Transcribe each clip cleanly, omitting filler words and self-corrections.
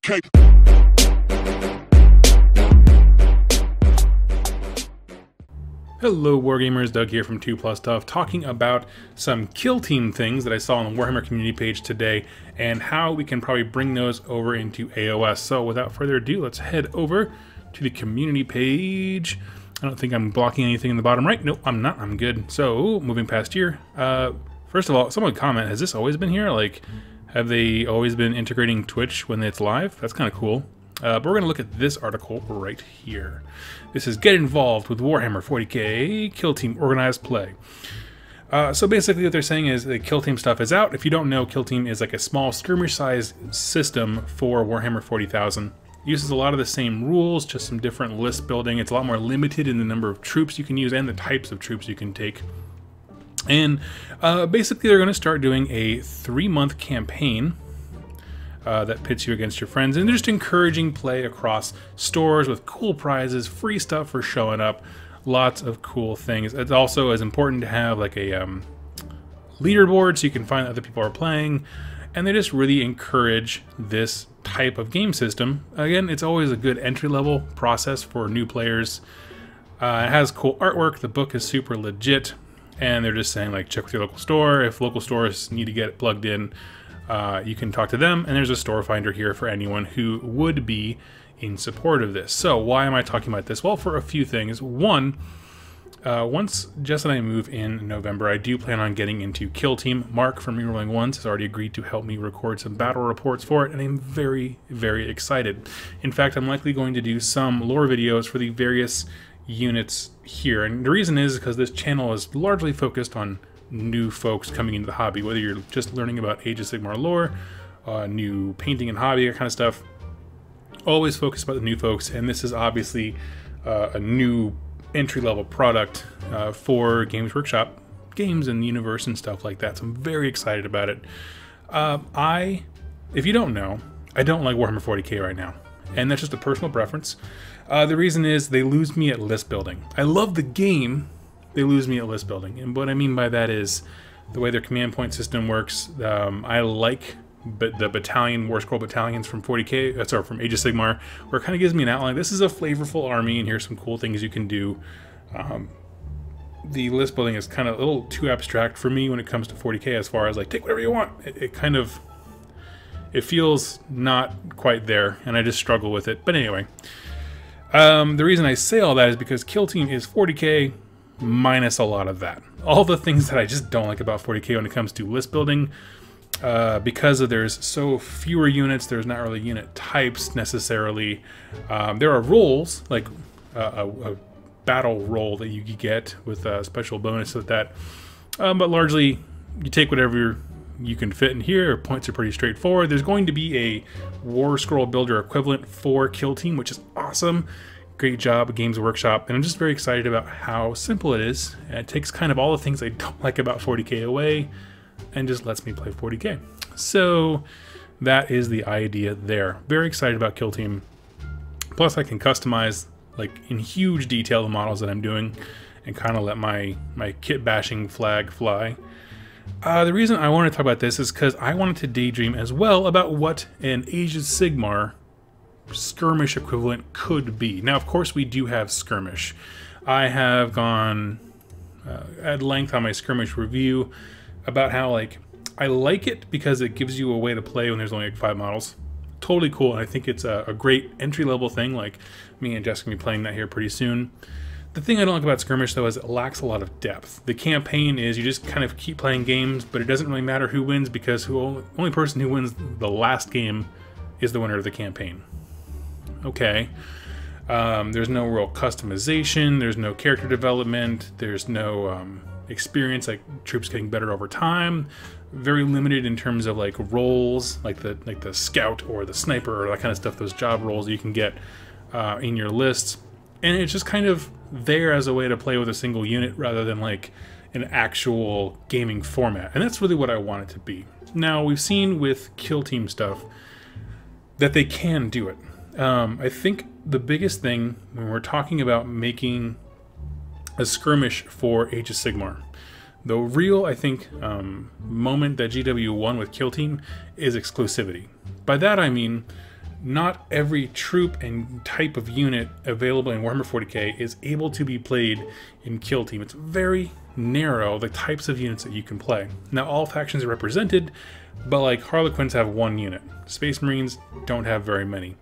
Okay. Hello Wargamers, Doug here from 2+ Stuff, talking about some kill team things that I saw on the Warhammer community page today and how we can probably bring those over into AoS. So without further ado, let's head over to the community page. I don't think I'm blocking anything in the bottom right. Nope, I'm not. I'm good. So moving past here, first of all, someone comment, has this always been here? Like, have they always been integrating Twitch when it's live? That's kind of cool. But we're going to look at this article right here. This is Get Involved with Warhammer 40k Kill Team Organized Play. So basically what they're saying is the Kill Team stuff is out. If you don't know, Kill Team is like a small skirmish-sized system for Warhammer 40,000. Uses a lot of the same rules, just some different list building. It's a lot more limited in the number of troops you can use and the types of troops you can take. And basically they're going to start doing a 3-month campaign that pits you against your friends, and they're just encouraging play across stores with cool prizes, free stuff for showing up, lots of cool things. It also is important to have like a leaderboard so you can find other people are playing, and they just really encourage this type of game system. Again, it's always a good entry-level process for new players. It has cool artwork, the book is super legit, and they're just saying like check with your local store. If local stores need to get it plugged in, you can talk to them, and there's a store finder here for anyone who would be in support of this. So why am I talking about this? Well, for a few things. One, once Jess and I move in November, I do plan on getting into Kill Team. Mark from Rerolling Ones has already agreed to help me record some battle reports for it, and I'm very, very excited. In fact, I'm likely going to do some lore videos for the various units here, and the reason is because this channel is largely focused on new folks coming into the hobby, whether you're just learning about AoS Sigmar lore, new painting and hobby, that kind of stuff. Always focus about the new folks, and this is obviously a new entry-level product for Games Workshop games and the universe and stuff like that, so I'm very excited about it. If you don't know, I don't like Warhammer 40k right now, and that's just a personal preference. The reason is they lose me at list building. I love the game, they lose me at list building, and what I mean by that is the way their command point system works. I like the battalion, War Scroll battalions from 40k, sorry, from AoS Sigmar, where it kind of gives me an outline. This is a flavorful army, and here's some cool things you can do. The list building is kind of a little too abstract for me when it comes to 40k, as far as like take whatever you want. It feels not quite there, and I just struggle with it. But anyway, the reason I say all that is because Kill Team is 40k minus a lot of that. All the things that I just don't like about 40k when it comes to list building, because there's so fewer units, there's not really unit types necessarily. There are roles, like a battle roll that you get with a special bonus with that, but largely you take whatever you can fit in here. Points are pretty straightforward. There's going to be a War Scroll Builder equivalent for Kill Team, which is awesome. Great job, Games Workshop, and I'm just very excited about how simple it is. It takes kind of all the things I don't like about 40k away and just lets me play 40k. So that is the idea there. Very excited about Kill Team. Plus I can customize, like in huge detail, the models that I'm doing and kind of let my kit bashing flag fly. The reason I want to talk about this is because I wanted to daydream as well about what an AoS Sigmar skirmish equivalent could be. Now, of course, we do have skirmish. I have gone at length on my skirmish review about how I like it because it gives you a way to play when there's only like 5 models. Totally cool, and I think it's a great entry-level thing. Like me and Jess can be playing that here pretty soon. The thing I don't like about skirmish, though, is it lacks a lot of depth. The campaign is you just kind of keep playing games, but it doesn't really matter who wins because the only person who wins the last game is the winner of the campaign. Okay, there's no real customization, there's no character development, there's no experience, like troops getting better over time. Very limited in terms of like roles, like the scout or the sniper or that kind of stuff, those job roles that you can get in your lists. And it's just kind of there as a way to play with a single unit rather than like an actual gaming format. And that's really what I want it to be. Now, we've seen with Kill Team stuff that they can do it. I think the biggest thing when we're talking about making a skirmish for AoS Sigmar, the real, I think, moment that GW won with Kill Team is exclusivity. By that I mean, not every troop and type of unit available in Warhammer 40k is able to be played in Kill Team. It's very narrow, the types of units that you can play. Now, all factions are represented, but like Harlequins have one unit. Space Marines don't have very many.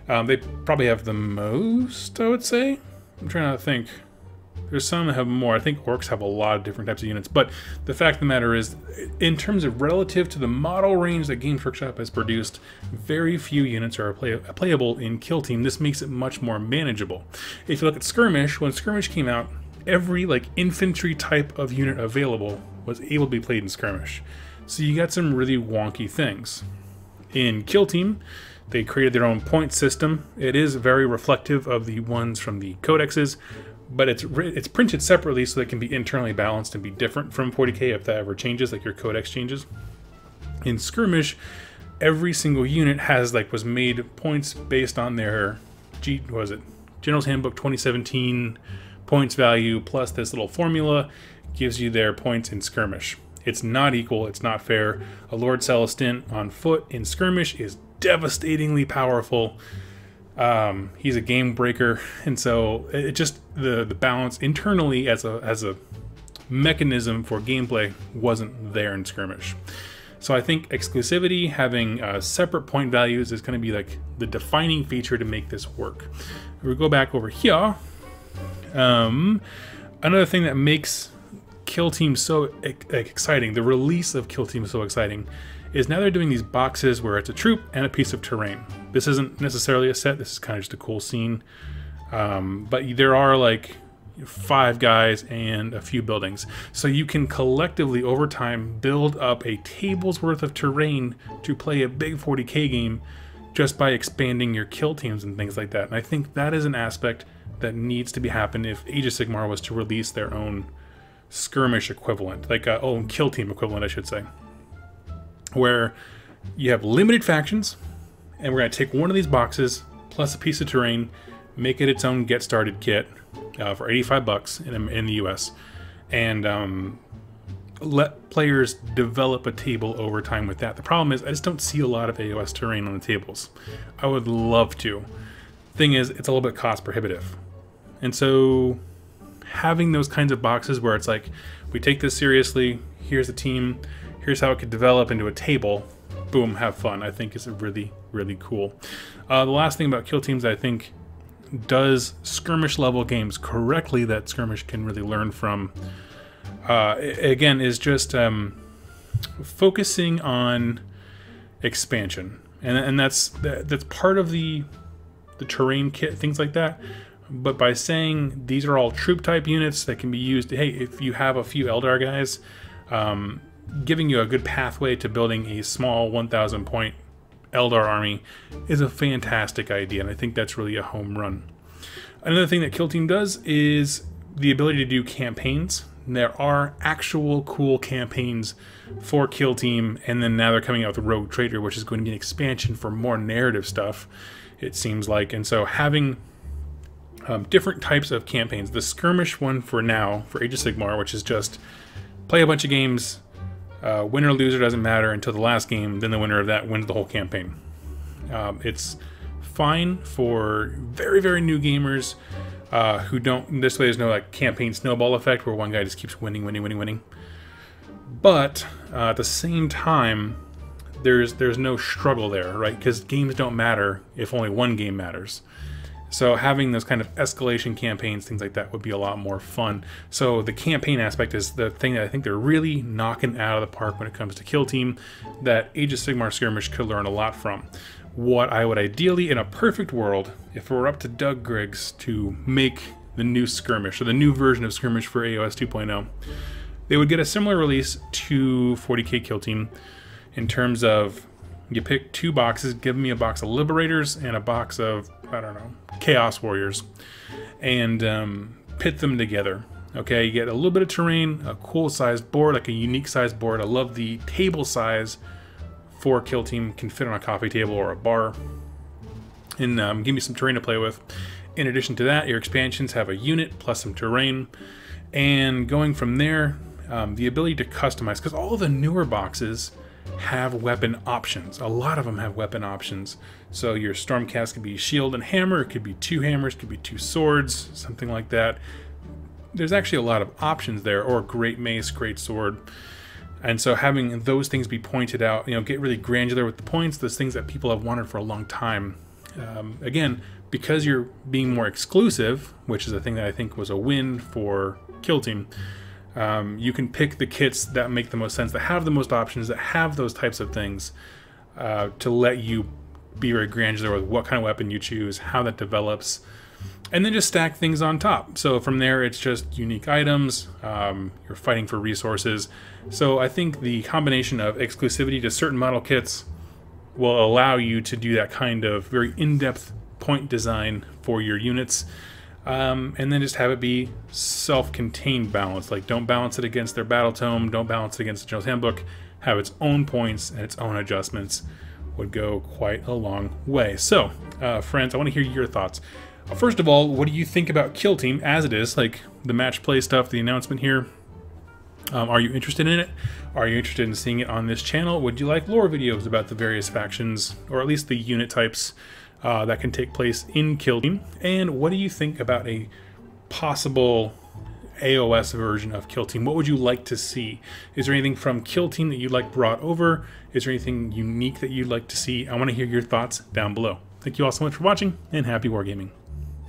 They probably have the most, I would say. I'm trying to think. There's some that have more. I think Orcs have a lot of different types of units. But the fact of the matter is, in terms of relative to the model range that Games Workshop has produced, very few units are playable in Kill Team. This makes it much more manageable. If you look at Skirmish, when Skirmish came out, every like infantry type of unit available was able to be played in Skirmish. So you got some really wonky things. In Kill Team, they created their own point system. It is very reflective of the ones from the codexes, but it's printed separately so that it can be internally balanced and be different from 40k if that ever changes, like your codex changes. In Skirmish, every single unit was made points based on their General's Handbook 2017 points value plus this little formula gives you their points in Skirmish. It's not equal, it's not fair. A Lord Celestin on foot in Skirmish is devastatingly powerful. He's a game breaker, and so it just the balance internally as a mechanism for gameplay wasn't there in Skirmish. So I think exclusivity, having separate point values, is going to be like the defining feature to make this work. If we go back over here, another thing that makes Kill Team so exciting, the release of Kill Team so exciting, is now they're doing these boxes where it's a troop and a piece of terrain. This isn't necessarily a set, this is kind of just a cool scene. But there are like 5 guys and a few buildings. So you can collectively, over time, build up a table's worth of terrain to play a big 40k game just by expanding your kill teams and things like that. And I think that is an aspect that needs to be happening if Age of Sigmar was to release their own Skirmish equivalent, like Kill Team equivalent, I should say, where you have limited factions, and we're going to take one of these boxes plus a piece of terrain, make it its own get started kit for $85 in the US, and let players develop a table over time with that. The problem is I just don't see a lot of AoS terrain on the tables. I would love to. Thing is, it's a little bit cost prohibitive, and so having those kinds of boxes where it's like, we take this seriously, here's the team, here's how it could develop into a table, boom, have fun, I think is really, really cool. The last thing about Kill Teams that I think does Skirmish level games correctly that Skirmish can really learn from, again, is just focusing on expansion. And that's part of the terrain kit, things like that. But by saying these are all troop type units that can be used, hey, if you have a few Eldar guys, giving you a good pathway to building a small 1,000 point Eldar army is a fantastic idea, and I think that's really a home run. Another thing that Kill Team does is the ability to do campaigns. There are actual cool campaigns for Kill Team, and then now they're coming out with Rogue Trader, which is going to be an expansion for more narrative stuff, it seems like. And so having different types of campaigns. The Skirmish one for now, for Age of Sigmar, which is just play a bunch of games, winner or loser doesn't matter until the last game, then the winner of that wins the whole campaign. It's fine for very, very new gamers who don't, this way there's no like campaign snowball effect where one guy just keeps winning. But at the same time, there's no struggle there, right? Because games don't matter if only one game matters. So having those kind of escalation campaigns, things like that, would be a lot more fun. So the campaign aspect is the thing that I think they're really knocking out of the park when it comes to Kill Team, that Age of Sigmar Skirmish could learn a lot from. What I would ideally, in a perfect world, if it were up to Doug Griggs to make the new Skirmish, or the new version of Skirmish for AoS 2.0, they would get a similar release to 40k Kill Team in terms of you pick 2 boxes, give me a box of Liberators and a box of, I don't know, Chaos Warriors, and pit them together. Okay, you get a little bit of terrain, a cool sized board, like a unique sized board. I love the table size for Kill Team, can fit on a coffee table or a bar, and give me some terrain to play with. In addition to that, your expansions have a unit plus some terrain, and going from there, the ability to customize, because all of the newer boxes have weapon options. A lot of them have weapon options. So your Stormcast could be shield and hammer, it could be 2 hammers, it could be 2 swords, something like that. There's actually a lot of options there, or great mace, great sword. And so having those things be pointed out, you know, get really granular with the points, those things that people have wanted for a long time. Again, because you're being more exclusive, which is a thing that I think was a win for Kill Team, you can pick the kits that make the most sense, that have the most options, that have those types of things, to let you be very granular with what kind of weapon you choose, how that develops, and then just stack things on top. So from there, it's just unique items, you're fighting for resources. So I think the combination of exclusivity to certain model kits will allow you to do that kind of very in-depth point design for your units, and then just have it be self-contained balance. Like, don't balance it against their battle tome, don't balance it against the General's Handbook, have its own points and its own adjustments. Would go quite a long way. So, friends, I want to hear your thoughts. First of all, what do you think about Kill Team as it is? Like, the match play stuff, the announcement here. Are you interested in it? Are you interested in seeing it on this channel? Would you like lore videos about the various factions, or at least the unit types that can take place in Kill Team? And what do you think about a possible AoS version of Kill Team? What would you like to see? Is there anything from Kill Team that you'd like brought over? Is there anything unique that you'd like to see? I want to hear your thoughts down below. Thank you all so much for watching, and happy wargaming.